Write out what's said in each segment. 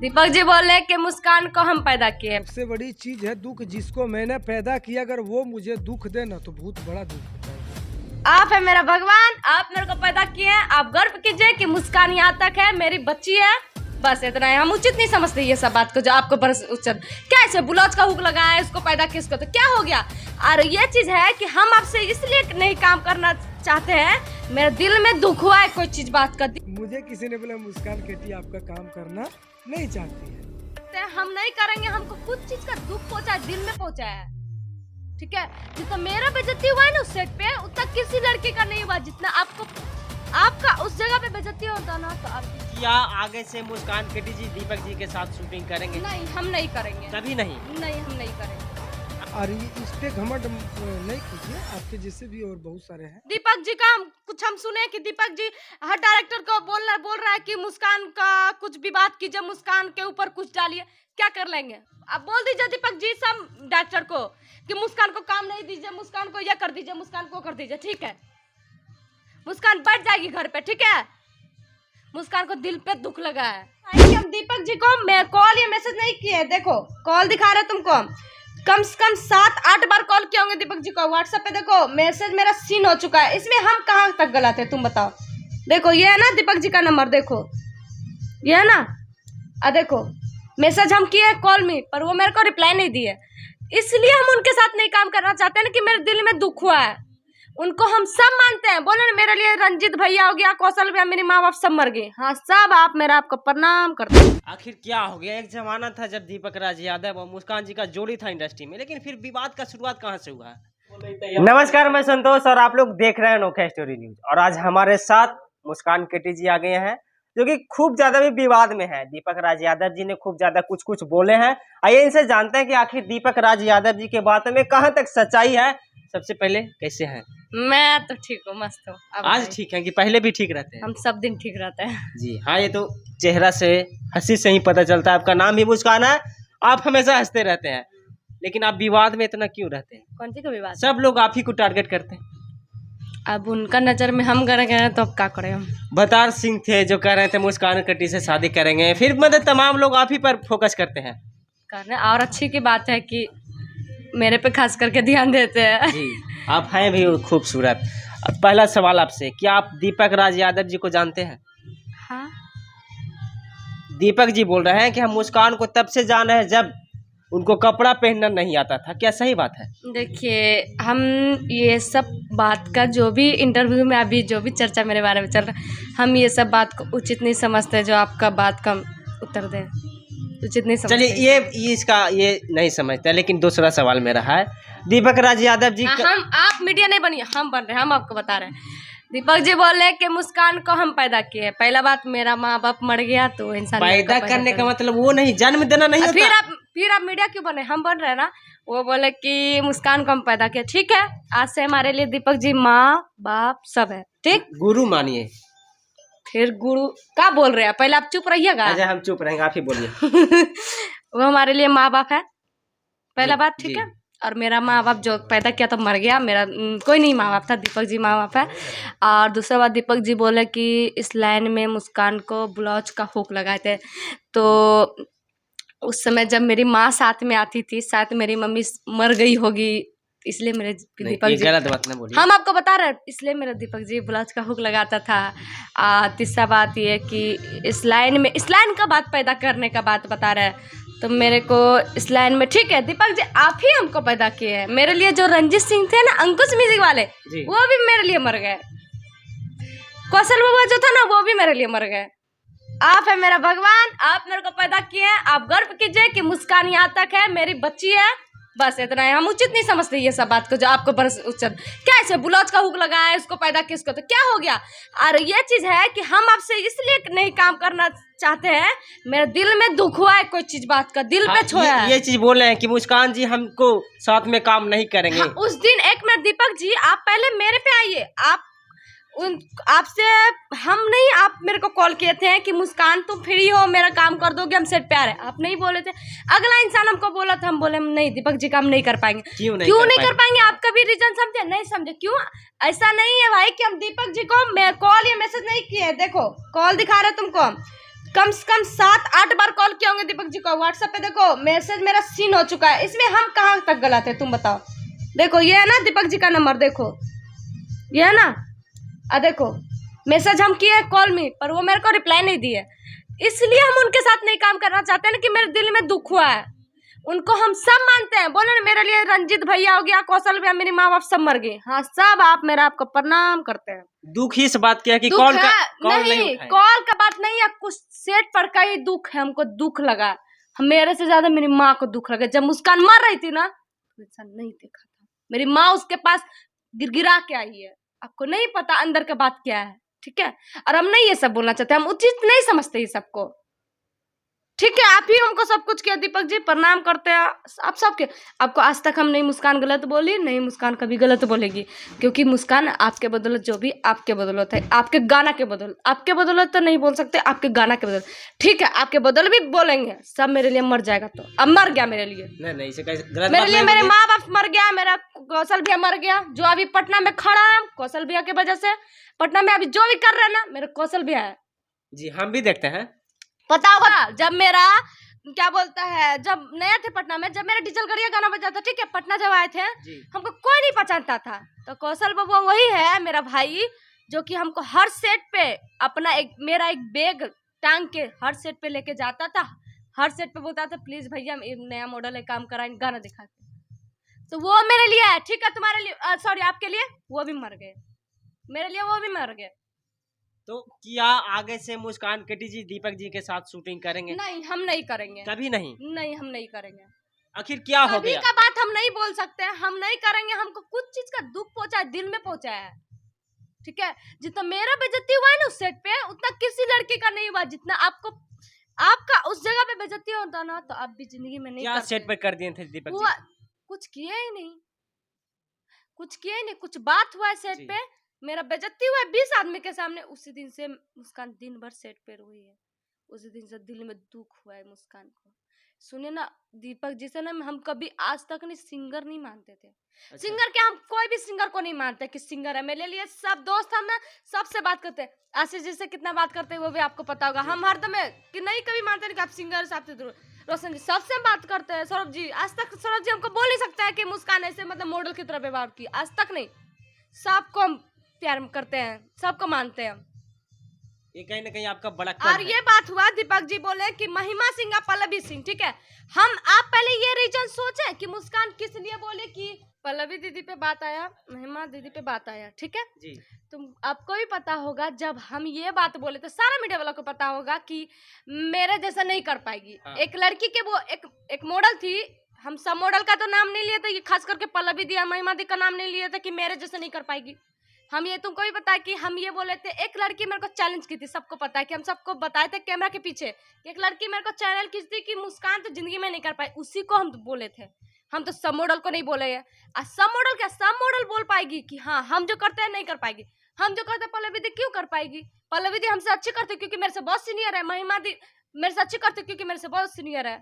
दीपक जी बोल रहे हैं कि मुस्कान को हम पैदा किए। सबसे बड़ी चीज है दुख, जिसको मैंने पैदा किया अगर वो मुझे दुख दे ना तो बहुत बड़ा दुख होता है। आप है मेरा भगवान, आप मेरे को पैदा किए हैं, आप गर्व कीजिए कि मुस्कान यहाँ तक है, मेरी बच्ची है, बस इतना है। हम उचित नहीं समझते ये सब बात को जो आपको बरस उचित क्या ऐसे ब्लाउज का हुक लगाया है, इसको पैदा किसको तो क्या हो गया। और ये चीज है कि हम आपसे इसलिए नहीं काम करना चाहते हैं, मेरे दिल में दुख हुआ है कोई चीज बात का। मुझे किसी ने बोला मुस्कान केटी आपका काम करना नहीं चाहती है, हम नहीं करेंगे, हमको कुछ चीज का दुख पहुंचा है, दिल में पहुंचा है, ठीक है। जितना मेरा बेइज्जती हुआ है ना उस सेट पे, उतना किसी लड़के का नहीं हुआ जितना आपको आपका उस जगह पे बेइज्जती होता ना। तो आप क्या आगे से मुस्कान केटी जी दीपक जी के साथ शूटिंग करेंगे? नहीं, हम नहीं करेंगे, कभी नहीं। नहीं हम नहीं करेंगे। और इस पे घमंड नहीं कीजिए, आपके जैसे भी और बहुत सारे हैं। दीपक जी का हम सुने कि दीपक जी हर डायरेक्टर को बोल रहा है कि मुस्कान का कुछ भी बात कीजिए, मुस्कान के ऊपर कुछ डालिए, क्या कर लेंगे? आप बोल दीजिए दीपक जी सब डायरेक्टर को कि मुस्कान को काम नहीं दीजिए, मुस्कान को यह कर दीजिए, मुस्कान को कर दीजिए, ठीक है। मुस्कान बैठ जाएगी घर पे, ठीक है। मुस्कान को दिल पे दुख लगा है। हम दीपक जी को मैं कॉल या मैसेज नहीं किए, देखो कॉल दिखा रहे तुमको, कम से कम 7-8 बार कॉल किए होंगे दीपक जी को। व्हाट्सएप पे देखो मैसेज मेरा सीन हो चुका है, इसमें हम कहाँ तक गलत है तुम बताओ। देखो ये है ना दीपक जी का नंबर, देखो ये है ना, देखो मैसेज हम किए कॉल में, पर वो मेरे को रिप्लाई नहीं दिए। इसलिए हम उनके साथ नहीं काम करना चाहते हैं ना कि मेरे दिल में दुख हुआ है। उनको हम सब मानते हैं, बोले ना मेरे लिए रंजीत भैया हो गया, कौशल भैया, मेरे माँ बाप सब मर गए, हाँ सब आप मेरा आपको प्रणाम करते हैं। आखिर क्या हो गया? एक जमाना था जब दीपक राज यादव और मुस्कान जी का जोड़ी था इंडस्ट्री में, लेकिन फिर विवाद का शुरुआत कहाँ से हुआ? नमस्कार, मैं संतोष और आप लोग देख रहे हैं अनोखा स्टोरी न्यूज। और आज हमारे साथ मुस्कान केटी जी आ गए हैं जो कि खूब ज्यादा भी विवाद में है। दीपक राज यादव जी ने खूब ज्यादा कुछ बोले हैं। आइए इनसे जानते हैं कि आखिर दीपक राज यादव जी के बातों में कहाँ तक सच्चाई है। सबसे पहले कैसे हैं? मैं तो ठीक हूँ, मस्त हूँ। आज ठीक है कि पहले भी ठीक रहते हैं? हम सब दिन ठीक रहते हैं जी हाँ, ये तो चेहरा से, हंसी से ही पता चलता है। आपका नाम भी मुस्कान है, आप हमेशा हंसते रहते हैं, लेकिन आप विवाद में इतना क्यों रहते हैं? कौन सी का विवाद? सब लोग आप ही को टारगेट करते हैं। अब उनका नजर में हम गए हैं तो अब क्या करें हम। भतार सिंह थे जो कह रहे थे मुस्कान केटी से शादी करेंगे, फिर मतलब तमाम लोग आप ही पर फोकस करते हैं। करने और अच्छी की बात है कि मेरे पे खास करके ध्यान देते हैं। जी आप हैं भी खूबसूरत। अब पहला सवाल आपसे, क्या आप दीपक राज यादव जी को जानते हैं? हाँ। दीपक जी बोल रहे हैं कि हम मुस्कान को तब से जान रहे हैं जब उनको कपड़ा पहनना नहीं आता था, क्या सही बात है? देखिए हम ये सब बात का जो भी इंटरव्यू में अभी जो भी चर्चा मेरे बारे में चल रहा है, हम ये सब बात को उचित नहीं समझते। जो आपका बात का उत्तर दें उचित नहीं समझते। चलिए ये इसका ये नहीं समझते, लेकिन दूसरा सवाल मेरा है, दीपक राज यादव जी हम आप मीडिया नहीं बनिए, हम बन रहे हैं, हम आपको बता रहे हैं। दीपक जी बोल रहे हैं कि मुस्कान को हम पैदा किए। पहला बात, मेरा माँ बाप मर गया तो इंसान पैदा करने का मतलब वो नहीं, जन्म देना नहीं होता। फिर आप मीडिया क्यों बने? हम बन रहे हैं ना। वो बोले कि मुस्कान को हम पैदा किया, ठीक है। आज से हमारे लिए दीपक जी माँ बाप सब है, ठीक। गुरु मानिए। फिर गुरु क्या बोल रहे हैं? पहले आप चुप रहिएगा। अच्छा हम चुप रहेंगे, आप ही बोलिए। वो हमारे लिए माँ बाप है, पहला बात, ठीक जी। है। और मेरा माँ बाप जो पैदा किया तो मर गया, मेरा कोई नहीं माँ बाप था, दीपक जी माँ बाप है। और दूसरा बात, दीपक जी बोले कि इस लाइन में मुस्कान को ब्लाउज का हुक लगाए थे, तो उस समय जब मेरी माँ साथ में आती थी, शायद मेरी मम्मी मर गई होगी, इसलिए मेरे दीपक जी, गलत बात ना बोलिए। हम आपको बता रहे हैं, इसलिए मेरा दीपक जी ब्लाउज का हुक लगाता था। तीसरा बात ये कि इस लाइन का बात पैदा करने का बात बता रहे हैं, तो मेरे को इस लाइन में, ठीक है दीपक जी आप ही हमको पैदा किए हैं। मेरे लिए जो रंजीत सिंह थे ना, अंकुश म्यूजिक वाले, वो भी मेरे लिए मर गए। कौशल बाबा जो था ना, वो भी मेरे लिए मर गए। आप है मेरा भगवान, आप मेरे को पैदा किए हैं, आप गर्व कीजिए कि मुस्कान यहाँ तक है, मेरी बच्ची है, बस इतना है। हम उचित नहीं समझते ये सब बात को जो आपको बरस उचित क्या ऐसे ब्लाउज का हुक लगाया है, इसको पैदा किसको तो क्या हो गया। और ये चीज है कि हम आपसे इसलिए नहीं काम करना चाहते हैं, मेरे दिल में दुख हुआ है कोई चीज बात का, दिल पे छोया है। ये चीज बोल रहे हैं कि मुस्कान जी हमको साथ में काम नहीं करेंगे। उस दिन एक मिनट दीपक जी, आप पहले मेरे पे आइए। आपसे हम नहीं, आप मेरे को कॉल किए थे कि मुस्कान तुम फ्री हो, मेरा काम कर दोगे, हम सेट पे आ रहे हैं, आप नहीं बोले थे। अगला इंसान हमको बोला था, हम बोले नहीं दीपक जी काम नहीं कर पाएंगे। क्यों नहीं कर पाएंगे? आपका भी रीजन समझे? नहीं समझे क्यों? ऐसा नहीं है भाई कि हम दीपक जी को मैं कॉल या मैसेज नहीं किए। देखो कॉल दिखा रहे तुमको, कम से कम 7-8 बार कॉल किए होंगे दीपक जी को। व्हाट्सएप पे देखो मैसेज मेरा सीन हो चुका है। इसमें हम कहाँ तक गलत है तुम बताओ। देखो ये है ना दीपक जी का नंबर, देखो ये है ना, देखो मैसेज हम किए कॉल में, पर वो मेरे को रिप्लाई नहीं दिए। इसलिए हम उनके साथ नहीं काम करना चाहते हैं ना, कि मेरे दिल में दुख हुआ है। उनको हम सब मानते हैं, बोले ना मेरे लिए रंजीत भैया हो गया, कौशल भैया, मेरे माँ बाप सब मर गए। हाँ सब आप मेरा आपको प्रणाम करते हैं। दुख ही इस बात की है कि दुख कॉल है, कॉल नहीं उठाए। कॉल का बात नहीं है, कुछ सेट पर का ही दुख है। हमको दुख लगा, मेरे से ज्यादा मेरी माँ को दुख लगा। जब मुस्कान मर रही थी ना, तो ऐसा नहीं देखा था। मेरी माँ उसके पास गिरगिरा के आई है। आपको नहीं पता अंदर का बात क्या है, ठीक है। और हम नहीं ये सब बोलना चाहते, हम उचित नहीं समझते ये सबको, ठीक है। आप ही हमको सब कुछ किया दीपक जी, प्रणाम करते हैं आप सबके। आपको आज तक हम नहीं मुस्कान गलत बोली, नहीं मुस्कान कभी गलत बोलेगी, क्योंकि मुस्कान आपके बदौलत, जो भी आपके बदौलत है, आपके गाना के बदौलत, आपके बदौलत तो नहीं बोल सकते, आपके गाना के बदौलत, ठीक है। आपके बदौलत भी बोलेंगे, सब मेरे लिए मर जाएगा। तो अब मर गया मेरे लिए, नहीं इसे कैसे गलत मेरे बात लिए नहीं मेरे बोलिए। माँ बाप मर गया, मेरा कौशल भैया मर गया, जो अभी पटना में खड़ा है कौशल भैया की वजह से। पटना में अभी जो भी कर रहे हैं ना, मेरे कौशल भैया है। जी हम भी देखते हैं। पता होगा जब मेरा क्या बोलता है, जब नया थे पटना में, जब मेरा डीजल गड़िया गाना बजा था, ठीक है, पटना जब आए थे, हमको कोई नहीं पहचानता था। तो कौशल बाबू वही है मेरा भाई, जो कि हमको हर सेट पे अपना मेरा एक बैग टांग के हर सेट पे लेके जाता था। हर सेट पे बोलता था प्लीज भैया नया मॉडल है, काम कराएं, गाना दिखा के। तो वो मेरे लिए है, ठीक है। तुम्हारे लिए सॉरी, आपके लिए वो भी मर गए, मेरे लिए वो भी मर गए। तो क्या आगे से मुस्कान केटी जी दीपक जी के साथ शूटिंग करेंगे? नहीं, हम नहीं करेंगे, कभी नहीं। नहीं हम नहीं करेंगे। आखिर क्या हो कभी गया? का बात हम नहीं बोल सकते, हम नहीं करेंगे। हमको कुछ चीज का दुख पहुंचा है, दिल में पहुंचा है, ठीक है। जितना मेरा बेइज्जती हुआ है ना उस सेट पे, उतना किसी लड़के का नहीं हुआ जितना आपको, आपका उस जगह पे बेइज्जती होता ना, तो आप भी जिंदगी में नहीं क्या करते। सेट पे कर दिए थे दीपक हुआ, जी? कुछ किया ही नहीं, कुछ किया ही नहीं। कुछ बात हुआ है सेट पे, मेरा बेइज्जती हुआ है 20 आदमी के सामने। उसी दिन से मुस्कान दिन भर सेट पे रोई है, उसी दिन से दिल में दुख हुआ है मुस्कान को। सुने ना दीपक जी से ना, हम कभी आज तक नहीं सिंगर नहीं मानते थे। अच्छा। सिंगर क्या, हम कोई भी सिंगर को नहीं मानते कि सिंगर है। मेरे लिए सब दोस्त, हम ना सबसे बात करते हैं। आशीष जी से कितना बात करते हैं वो भी आपको पता होगा। हम हरदम कि नहीं कभी मानते नहीं कि आप सिंगर साहब से। रोशन जी सबसे बात करते हैं, सौरभ जी आज तक, सौरभ जी हमको बोल नहीं सकता है कि मुस्कान ऐसे मतलब मॉडल की तरह व्यवहार की, आज तक नहीं। सबको हम प्यार करते हैं, सबको मानते हैं। ये कहीं ना कहीं आपका बड़ा और ये बात हुआ, दीपक जी बोले कि महिमा सिंह या पल्लवी सिंह, ठीक है। आप पहले ये रीजन सोचे कि मुस्कान किस लिए बोले कि पल्लवी दीदी पे बात आया, महिमा दीदी पे बात आया, ठीक है जी। तुम आपको भी पता होगा, जब हम ये बात बोले तो सारा मीडिया वालों को पता होगा कि मेरे जैसा नहीं कर पाएगी। हाँ। एक लड़की के वो एक मॉडल थी, हम सब मॉडल का तो नाम नहीं लिए थे, ये खास करके पल्लवी दी और महिमा दी का नाम नहीं लिए थे कि मेरे जैसा नहीं कर पाएगी। हम ये तुमको भी पता है कि हम ये बोले थे। एक लड़की मेरे को चैलेंज की थी, सबको पता है कि हम सबको बताए थे कैमरा के पीछे, एक लड़की मेरे को चैनल की थी कि मुस्कान तो जिंदगी में नहीं कर पाई, उसी को हम बोले थे। हम तो सब मॉडल को नहीं बोले हैं। सब मॉडल क्या, सब मॉडल बोल पाएगी कि हाँ हम जो करते हैं नहीं कर पाएगी, हम जो करते हैं पल्लवी दी क्यों कर पाएगी। पल्लवी दी हमसे अच्छी करती क्योंकि मेरे से बहुत सीनियर है, महिमा दी मेरे से अच्छी करती क्योंकि मेरे से बहुत सीनियर है,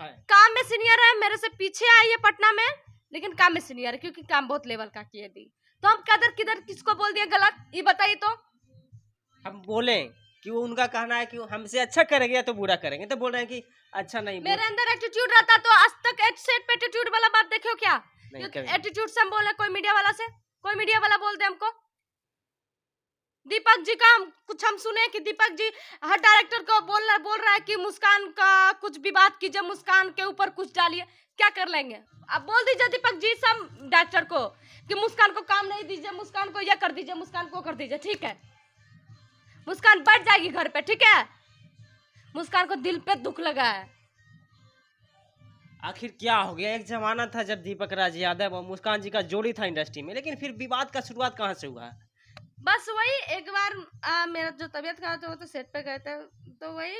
काम में सीनियर है, मेरे से पीछे आई है पटना में, लेकिन काम में सीनियर है क्योंकि काम बहुत लेवल का किए दी। तो हम कदर किधर किसको बोल दिया गलत, ये बताइए। तो हम बोले कि वो उनका कहना है कि हमसे अच्छा करेंगे या तो बुरा करेंगे, तो बोल रहे हैं कि अच्छा नहीं। मेरे अंदर एटीट्यूड रहता तो आज तक सेट पे एटीट्यूड वाला बात देखो क्या, एटीट्यूड से हम बोले कोई मीडिया वाला से, कोई मीडिया वाला बोल दे हमको। दीपक जी का कुछ हम सुने कि दीपक जी हर डायरेक्टर को बोल रहा है कि मुस्कान का कुछ विवाद कीजिए, मुस्कान के ऊपर कुछ डालिए, क्या कर लेंगे। अब बोल दीजिए दीपक जी सब डायरेक्टर को कि मुस्कान को काम नहीं दीजिए, मुस्कान को यह कर दीजिए, मुस्कान को कर दीजिए, ठीक है। मुस्कान बैठ जाएगी घर पे, ठीक है। मुस्कान को दिल पे दुख लगा है। आखिर क्या हो गया? एक जमाना था जब दीपक राज यादव और मुस्कान जी का जोड़ी था इंडस्ट्री में, लेकिन फिर विवाद का शुरुआत कहाँ से हुआ? बस वही एक बार मेरा जो तबीयत खराब था वो तो सेट पे गए थे, तो वही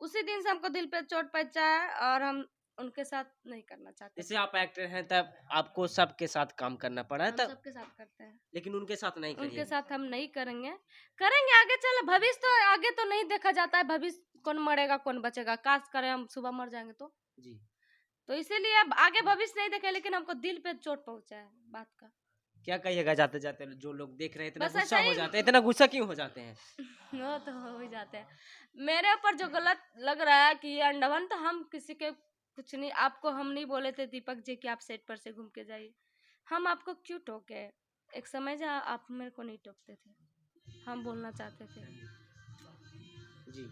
उसी दिन से हमको दिल पे चोट पहुंचा है और हम उनके साथ नहीं करना चाहते। जैसे आप एक्टर हैं तब आपको सबके साथ काम करना पड़ा है, तब सबके साथ करते हैं, लेकिन उनके साथ नहीं करिए। उनके साथ हम नहीं करेंगे, करेंगे आगे चल। भविष्य तो आगे तो नहीं देखा जाता है, भविष्य कौन मरेगा कौन बचेगा, काश करें हम सुबह मर जाएंगे तो जी। इसीलिए अब आगे भविष्य नहीं देखे, लेकिन हमको दिल पे चोट पहुंचा है बात का। क्या कहिएगा जाते जाते, जो लोग देख रहे हैं इतना बस गुस्सा ऐसा हो ही- जाते हैं, इतना गुस्सा क्यों हो जाते हैं? वो तो हो ही जाते हैं। मेरे ऊपर जो गलत लग रहा है कि ये अंडवन, तो हम किसी के कुछ नहीं, आपको हम नहीं बोले थे दीपक जी कि आप सेट पर से घूम के जाइए। हम आपको क्यों टोके? एक समय जा आप मेरे को नहीं टोकते थे, हम बोलना चाहते थे। जी,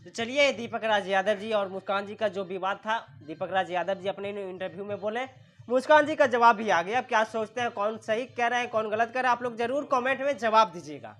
तो चलिए, दीपक राज यादव जी और मुस्कान जी का जो विवाद था, दीपक राज यादव जी अपने इंटरव्यू में बोले, मुस्कान जी का जवाब भी आ गया। अब क्या सोचते हैं, कौन सही कह रहे हैं, कौन गलत कह रहे हैं, आप लोग जरूर कमेंट में जवाब दीजिएगा।